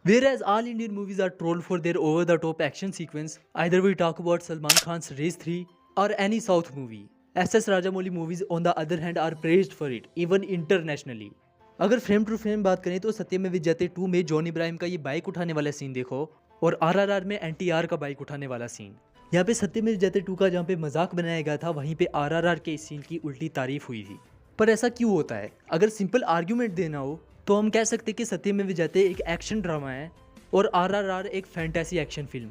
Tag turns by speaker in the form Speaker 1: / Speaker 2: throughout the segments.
Speaker 1: Whereas all Indian movies are trolled for their over the top action sequence, either we talk about Salman Khan's Race 3 or any South movie. SS Rajamouli movies on the other hand are praised for it, even internationally. अगर frame to frame बात करें तो सत्यमेव जयते 2 में John Ibrahim का ये bike उठाने वाला सीन देखो और आरआरआर में एनटीआर का बाइक उठाने वाला सीन। यहाँ पे सत्यमेव जयते 2 का जहाँ पे मजाक बनाया गया था वहीं पे आरआरआर के इस सीन की उल्टी तारीफ हुई थी। पर ऐसा क्यों होता है? अगर सिंपल आर्ग्यूमेंट देना हो तो हम कह सकते कि सत्यमेव जयते एक एक्शन ड्रामा है और आरआरआर एक फैंटेसी एक्शन फिल्म।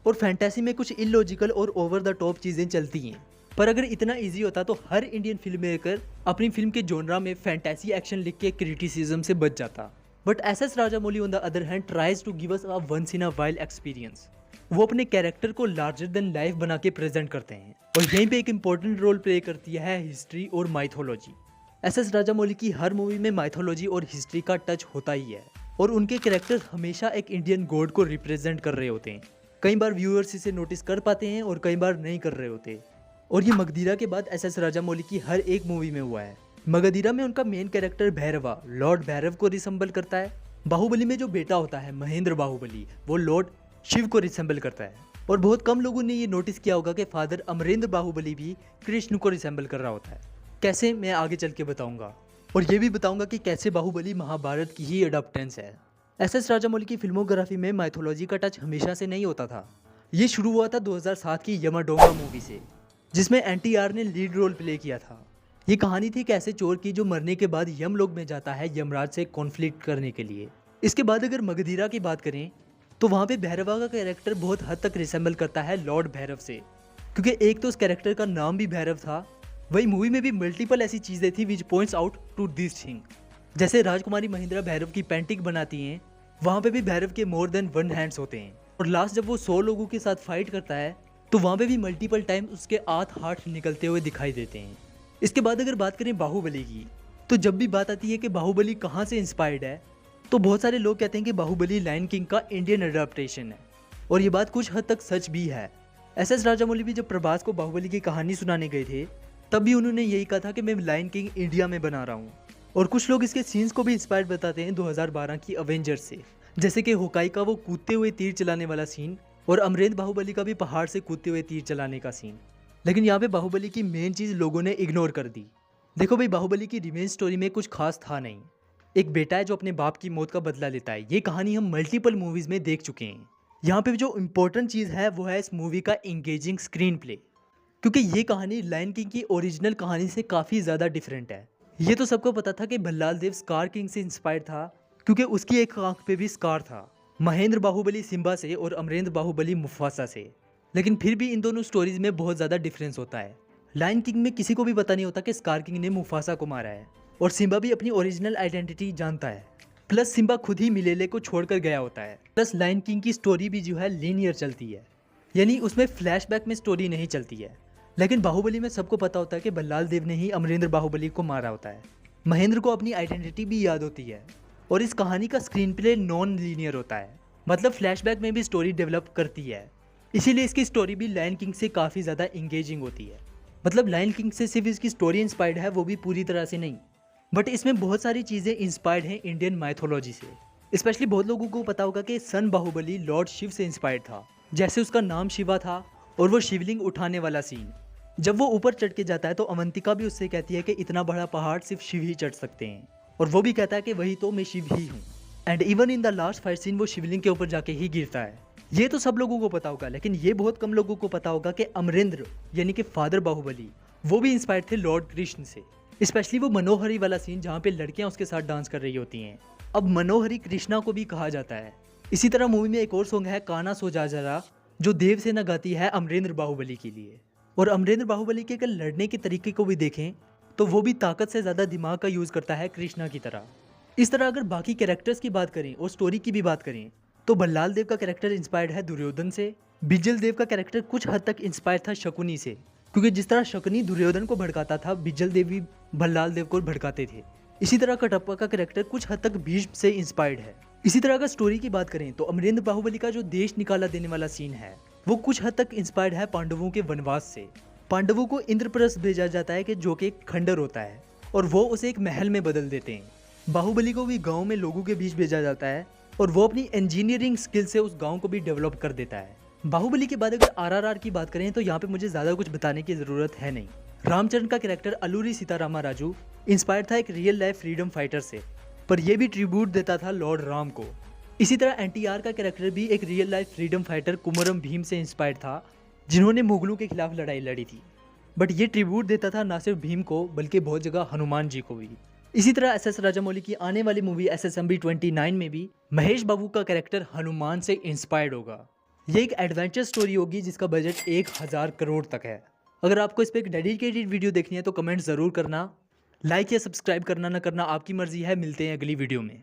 Speaker 1: और फैंटेसी में कुछ इलॉजिकल और ओवर द टॉप चीज़ें चलती हैं। पर अगर इतना इजी होता तो हर इंडियन फिल्म मेकर अपनी फिल्म के जॉनरा में फैंटेसी एक्शन लिख के क्रिटिसिज्म से बच जाता। But SS Rajamouli on the other hand tries to give us a once in a wild experience. वो अपने कैरेक्टर को लार्जर देन लाइफ बना के प्रेजेंट करते हैं और यहीं पे एक इंपॉर्टेंट रोल प्ले करती है हिस्ट्री और माइथोलॉजी। एसएस राजामौली की हर मूवी में माइथोलॉजी और हिस्ट्री का टच होता ही है और उनके कैरेक्टर्स हमेशा एक इंडियन गॉड को रिप्रेजेंट कर रहे होते हैं। कई बार व्यूअर्स इसे नोटिस कर पाते हैं और कई बार नहीं कर रहे होते। और ये मगधीरा के बाद एसएस राजामौली की हर एक मूवी में हुआ है। मगधीरा में उनका main character Bhairahawa Lord Bhairav को रिसेंबल करता है। बाहुबली में जो बेटा होता है महेंद्र बाहुबली वो लॉर्ड शिव को रिसेंबल करता है। और बहुत कम लोगों ने ये नोटिस किया होगा कि फादर अमरेंद्र बाहुबली भी कृष्ण को रिसेंबल कर रहा होता है। कैसे, मैं आगे चल के बताऊंगा। और ये भी बताऊंगा कि कैसे बाहुबली महाभारत की ही अडॉप्टेंस है। एसएस राजामौली की फिल्मोग्राफी में माइथोलॉजी का टच हमेशा से नहीं होता था। ये शुरू हुआ था 2007 की यमाडोंगा मूवी से, जिसमें एनटीआर ने लीड रोल प्ले किया था। ये कहानी थी एक ऐसे चोर की जो मरने के बाद यमलोक में जाता है यमराज से कॉन्फ्लिक्ट करने के लिए। इसके बाद अगर मगधीरा की बात करें तो वहाँ पे भैरवा का कैरेक्टर बहुत हद तक रिसेंबल करता है लॉर्ड भैरव से, क्योंकि एक तो उस कैरेक्टर का नाम भी भैरव था, वही मूवी में भी मल्टीपल ऐसी चीज़ें थी which points out to this thing. जैसे राजकुमारी महिंद्रा भैरव की पेंटिंग बनाती हैं, वहाँ पे भी भैरव के मोर देन 1 हैंड्स होते हैं। और लास्ट जब वो 100 लोगों के साथ फाइट करता है तो वहाँ पे भी मल्टीपल टाइम उसके 8 हाथ निकलते हुए दिखाई देते हैं। इसके बाद अगर बात करें बाहुबली की, तो जब भी बात आती है कि बाहुबली कहाँ से इंस्पायर्ड है तो बहुत सारे लोग कहते हैं कि बाहुबली लायन किंग का इंडियन अडेप्टेशन है। और ये बात कुछ हद तक सच भी है। एसएस राजामौली भी जब प्रभास को बाहुबली की कहानी सुनाने गए थे तब भी उन्होंने यही कहा था कि मैं लायन किंग इंडिया में बना रहा हूँ। और कुछ लोग इसके सीन्स को भी इंस्पायर्ड बताते हैं 2012 की अवेंजर्स से, जैसे कि होकाई का वो कूदते हुए तीर चलाने वाला सीन और अमरेंद्र बाहुबली का भी पहाड़ से कूदते हुए तीर चलाने का सीन। लेकिन यहाँ पे बाहुबली की मेन चीज़ लोगों ने इग्नोर कर दी। देखो भाई, बाहुबली की रिवेंज स्टोरी में कुछ खास था नहीं। एक बेटा है जो अपने बाप की मौत का बदला लेता है। ये कहानी हम मल्टीपल मूवीज़ में देख चुके हैं। यहाँ पे जो इम्पोर्टेंट चीज़ है वो है इस मूवी का इंगेजिंग स्क्रीन प्ले, क्योंकि ये कहानी लायन किंग की ओरिजिनल कहानी से काफ़ी ज़्यादा डिफरेंट है। ये तो सबको पता था कि भल्लाल देव स्कार किंग से इंस्पायर्ड था, क्योंकि उसकी एक आंख पे भी स्कार था। महेंद्र बाहुबली सिम्बा से और अमरेंद्र बाहुबली मुफासा से। लेकिन फिर भी इन दोनों स्टोरीज में बहुत ज़्यादा डिफरेंस होता है। लायन किंग में किसी को भी पता नहीं होता कि स्कार किंग ने मुफासा को मारा है और सिम्बा भी अपनी ओरिजिनल आइडेंटिटी जानता है। प्लस सिम्बा खुद ही मिलेले को छोड़कर गया होता है। प्लस लायन किंग की स्टोरी भी जो है लीनियर चलती है, यानी उसमें फ्लैशबैक में स्टोरी नहीं चलती है। लेकिन बाहुबली में सबको पता होता है कि भल्लाल देव ने ही अमरेंद्र बाहुबली को मारा होता है। महेंद्र को अपनी आइडेंटिटी भी याद होती है और इस कहानी का स्क्रीन प्ले नॉन लीनियर होता है, मतलब फ्लैशबैक में भी स्टोरी डेवलप करती है। इसीलिए इसकी स्टोरी भी लायन किंग से काफ़ी ज़्यादा इंगेजिंग होती है। मतलब लायन किंग से सिर्फ इसकी स्टोरी इंस्पायर्ड है, वो भी पूरी तरह से नहीं, बट इसमें बहुत सारी चीज़ें इंस्पायर्ड हैं इंडियन माइथोलॉजी से। स्पेशली बहुत लोगों को पता होगा कि सन बाहुबली लॉर्ड शिव से इंस्पायर्ड था। जैसे उसका नाम शिवा था और वो शिवलिंग उठाने वाला सीन, जब वो ऊपर चढ़ के जाता है तो अवंतिका भी उससे कहती है कि इतना बड़ा पहाड़ सिर्फ शिव ही चढ़ सकते हैं, और वो भी कहता है कि वही तो मैं शिव ही हूँ। And even in the last fight scene वो शिवलिंग के ऊपर जाके ही गिरता है। ये तो सब लोगों को पता होगा, लेकिन ये बहुत कम लोगों को पता होगा कि अमरेंद्र यानी कि फादर बाहुबली वो भी इंस्पायर्ड थे लॉर्ड कृष्ण से। स्पेशली वो मनोहरी वाला सीन जहाँ पे लड़कियाँ उसके साथ डांस कर रही होती हैं। अब मनोहरी कृष्णा को भी कहा जाता है। इसी तरह मूवी में एक और सॉन्ग है काना सो जा जरा, जो देवसेना गाती है अमरेंद्र बाहुबली के लिए। और अमरेंद्र बाहुबली के अगर लड़ने के तरीके को भी देखें तो वो भी ताकत से ज़्यादा दिमाग का यूज़ करता है कृष्णा की तरह। इस तरह अगर बाकी कैरेक्टर्स की बात करें और स्टोरी की भी बात करें तो भल्लाल देव का कैरेक्टर इंस्पायर्ड है दुर्योधन से। बिजल देव का कैरेक्टर कुछ हद तक इंस्पायर्ड था शकुनी से, क्योंकि जिस तरह शकुनी दुर्योधन को भड़काता था बिजल देव भी भल्लाल देव को भड़काते थे। इसी तरह कटप्पा का कैरेक्टर कुछ हद तक भीष्म से इंस्पायर्ड है। इसी तरह अगर स्टोरी की बात करें तो अमरेंद्र बाहुबली का जो देश निकाला देने वाला सीन है वो कुछ हद तक इंस्पायर्ड है पांडवों के वनवास से। पांडवों को इंद्रप्रस्थ भेजा जाता है कि जो कि एक खंडर होता है, और वो उसे एक महल में बदल देते हैं। बाहुबली को भी गांव में लोगों के बीच भेजा जाता है और वो अपनी इंजीनियरिंग स्किल से उस गांव को भी डेवलप कर देता है। बाहुबली के बाद अगर आरआरआर की बात करें तो यहाँ पे मुझे ज़्यादा कुछ बताने की ज़रूरत है नहीं। रामचरण का कैरेक्टर अलूरी सीतारामा राजू इंस्पायर था एक रियल लाइफ फ्रीडम फाइटर से, पर यह भी ट्रिब्यूट देता था लॉर्ड राम को। इसी तरह एनटीआर का कैरेक्टर भी एक real life freedom fighter Kumaram Bheem से इंस्पायर्ड था, जिन्होंने मुगलों के खिलाफ लड़ाई लड़ी थी। बट ये ट्रिब्यूट देता था ना सिर्फ भीम को बल्कि बहुत जगह हनुमान जी को भी। इसी तरह एस राजामौली की आने वाली मूवी SSMB 29 में भी महेश बाबू का कैरेक्टर हनुमान से इंस्पायर्ड होगा। ये एक एडवेंचर स्टोरी होगी जिसका बजट 1000 करोड़ तक है। अगर आपको इस पर एक डेडिकेटेड वीडियो देखनी है तो कमेंट ज़रूर करना। लाइक या सब्सक्राइब करना ना करना आपकी मर्जी है। मिलते हैं अगली वीडियो में।